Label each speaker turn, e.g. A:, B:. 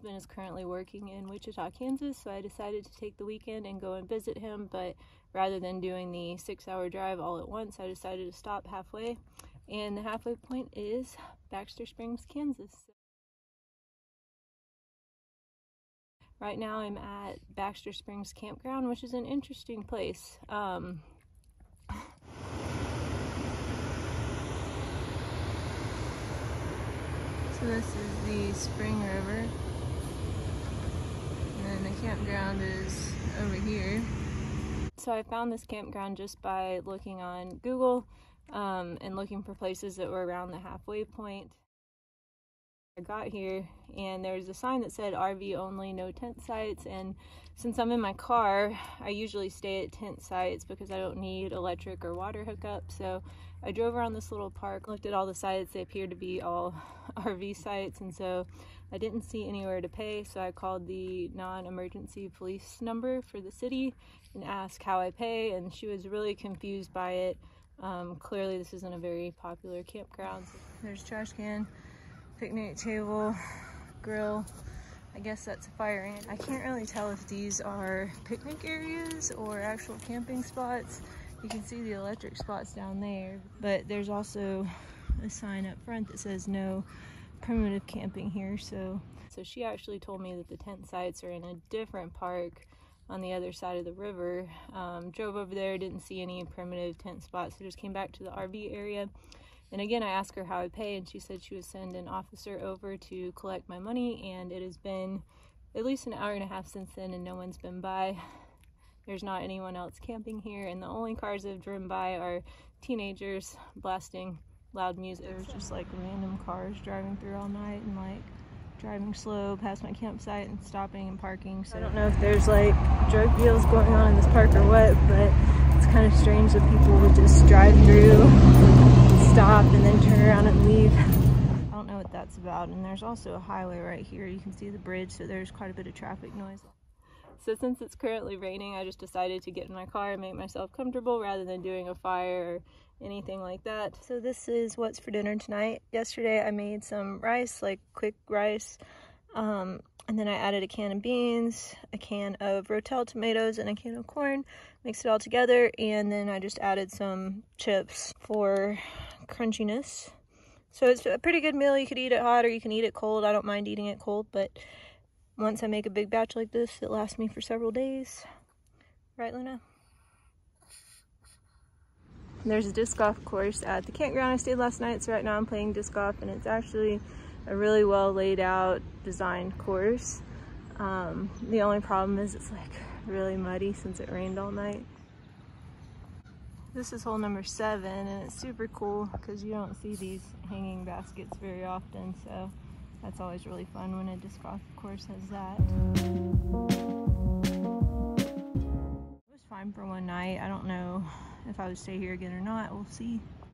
A: husband is currently working in Wichita, Kansas, so I decided to take the weekend and go and visit him, but rather than doing the 6-hour drive all at once, I decided to stop halfway, and the halfway point is Baxter Springs, Kansas. Right now I'm at Baxter Springs Campground, which is an interesting place. So this is the Spring River, and then the campground is over here. So I found this campground just by looking on Google and looking for places that were around the halfway point. I got here and there was a sign that said RV only, no tent sites, and since I'm in my car, I usually stay at tent sites because I don't need electric or water hookup. So I drove around this little park, looked at all the sites. They appeared to be all RV sites, and so I didn't see anywhere to pay, so I called the non-emergency police number for the city and asked how I pay, and she was really confused by it. Clearly this isn't a very popular campground. There's a trash can, picnic table, grill. I guess that's a fire ant. I can't really tell if these are picnic areas or actual camping spots. You can see the electric spots down there, but there's also a sign up front that says no primitive camping here. So she actually told me that the tent sites are in a different park on the other side of the river. Drove over there, didn't see any primitive tent spots, so just came back to the RV area. And again, I asked her how I pay, and she said she would send an officer over to collect my money, and it has been at least an hour and a half since then, and no one's been by. There's not anyone else camping here, and the only cars that have driven by are teenagers blasting loud music. There's just like random cars driving through all night and like driving slow past my campsite and stopping and parking. So I don't know if there's like drug deals going on in this park or what, but it's kind of strange that people would just drive through, stop, and then turn around and leave. I don't know what that's about. And there's also a highway right here. You can see the bridge, so there's quite a bit of traffic noise. So since it's currently raining, I just decided to get in my car and make myself comfortable rather than doing a fire or anything like that. So this is what's for dinner tonight. Yesterday I made some rice, like quick rice, and then I added a can of beans, a can of Rotel tomatoes, and a can of corn. Mixed it all together, and then I just added some chips for crunchiness. So it's a pretty good meal. You could eat it hot or you can eat it cold. I don't mind eating it cold, but once I make a big batch like this, it lasts me for several days. Right, Luna? There's a disc golf course at the campground I stayed last night, so right now I'm playing disc golf, and it's actually a really well laid out, designed course. The only problem is it's like really muddy since it rained all night. This is hole number 7, and it's super cool because you don't see these hanging baskets very often, so that's always really fun when a disc golf course has that. It was fine for one night. I don't know if I would stay here again or not. We'll see.